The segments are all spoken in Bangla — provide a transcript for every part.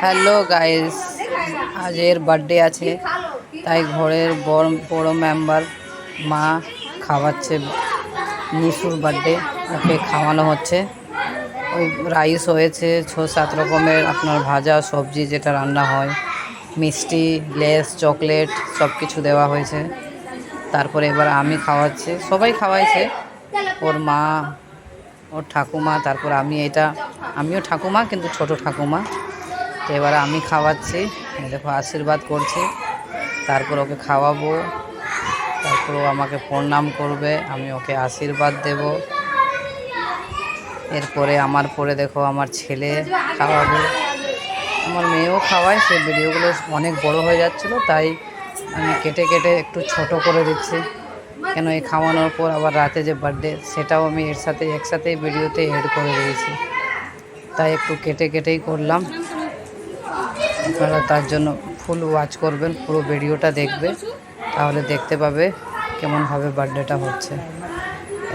হ্যালো গাইস, আজ এর বার্থডে আছে, তাই ঘরের বড় মেম্বার মা খাওয়াচ্ছে। নিশুর বার্থডে, ওকে খাওয়ানো হচ্ছে। ওই রাইস হয়েছে 6-7 রকমের, আপনার ভাজা সবজি যেটা রান্না হয়, মিষ্টি, লেস, চকলেট সব কিছু দেওয়া হয়েছে। তারপরে এবার আমি খাওয়াচ্ছি, সবাই খাওয়াইছে, ওর মা, ওর ঠাকুমা, তারপর আমিও ঠাকুমা কিন্তু ছোট ঠাকুমা। তো এবার আমি খাওয়াচ্ছি, দেখো আশীর্বাদ করছি, তারপর ওকে খাওয়াবো, তারপর ও আমাকে প্রণাম করবে, আমি ওকে আশীর্বাদ দেব। এরপরে আমার পরে দেখো আমার ছেলে খাওয়াবে, আমার মেয়েও খাওয়ায়। সেই ভিডিওগুলো অনেক বড় হয়ে যাচ্ছিলো, তাই আমি কেটে কেটে একটু ছোট করে দিচ্ছি, কেন এই খাওয়ানোর পর আবার রাতে যে বার্থডে সেটাও আমি একসাথেই ভিডিওতে এড করে দিয়েছি, তাই একটু কেটে কেটেই করলাম। আপনারা তার জন্য ফুল ওয়াচ করবেন, পুরো ভিডিওটা দেখবে, তাহলে দেখতে পাবে কেমনভাবে বার্থডেটা হচ্ছে।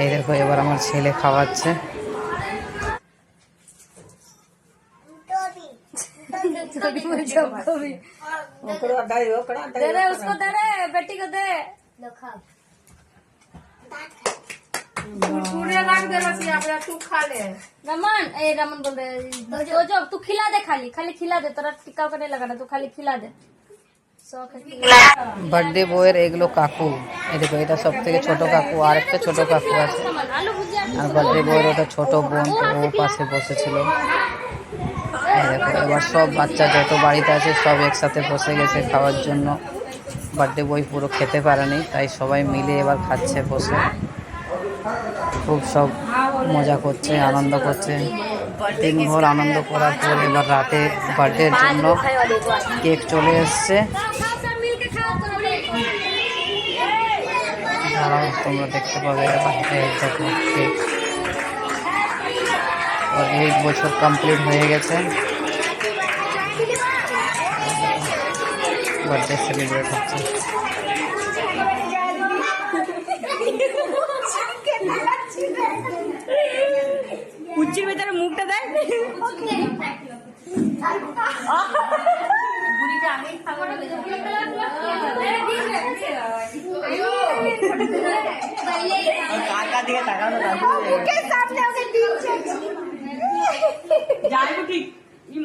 এই দেখো এবার আমার ছেলে খাওয়াচ্ছে। रमन बोल रहे जो तू खिला दे, खाली खिला दे, तेरा टिक्का करने लगा ना, तू खाली खिला दे। বার্থডে বয়ের এগুলো কাকু, এই দেখো এটা সব থেকে ছোট কাকু, আর একটা ছোট কাকু আছে, আর বার্থডে বয়ের ওটা ছোট বোন, ও পাশে বসেছিল। এই দেখো এবার সব বাচ্চা যত বাড়িতে আছে সব একসাথে বসে গেছে খাওয়ার জন্য। বার্থডে বয় পুরো খেতে পারেনি, তাই সবাই মিলে এবার খাচ্ছে বসে, খুব সব মজা করছে, আনন্দ করছে। দিনভর আনন্দ করার পর এবার রাতে বার্থডের জন্য কেক চলে এসছে। দাঁড়াও, তোমরা দেখতে পাবে এবার। দেখো কেক, ওর 1 বছর কমপ্লিট হয়ে গেছে, বার্থডে সেলিব্রেট হচ্ছে। কুচির ভেতরে মুখটা দেয়, ঠিক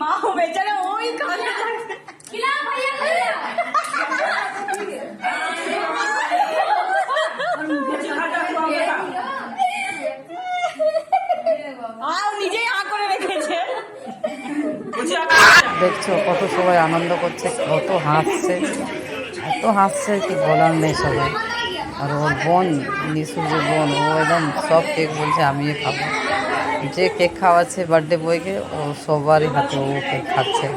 মা বেচারা ওই নিজেই আ করে রেখেছে। দেখছো কত সবাই আনন্দ করছে, কত হাসছে, এত হাসছে কি বলার নেই সবাই। আর ওর বোন, নিশুর যে বোন, ও একদম সব কেক বলছে আমিও খাবো। যে কেক খাওয়াচ্ছে বার্থডে বয়কে, ও সবারই হাতে ও কেক খাচ্ছে।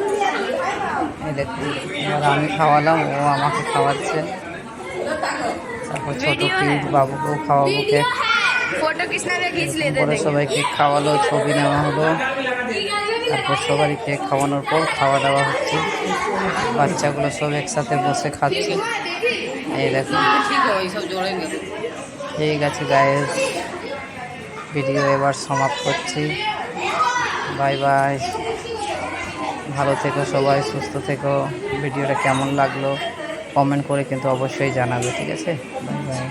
এই দেখুন এবার আমি খাওয়ালাম, ও আমাকে খাওয়াচ্ছে। তারপর ছোট কিউট বাবুকেও খাওয়াবো কেক। পরে সবাই কেক খাওয়ালো, ছবি নেওয়া হলো, তারপর সবারই কেক খাওয়ানোর পর খাওয়া দাওয়া হচ্ছে। বাচ্চাগুলো সব একসাথে বসে খাচ্ছে। এই দেখুন, ঠিক আছে গাইস, ভিডিও এবার সমাপ্ত করছি। বাই বাই, ভালো থেকো সবাই, সুস্থ থেকো। ভিডিওটা কেমন লাগলো কমেন্ট করে কিন্তু অবশ্যই জানাবে, ঠিক আছে? Bye bye.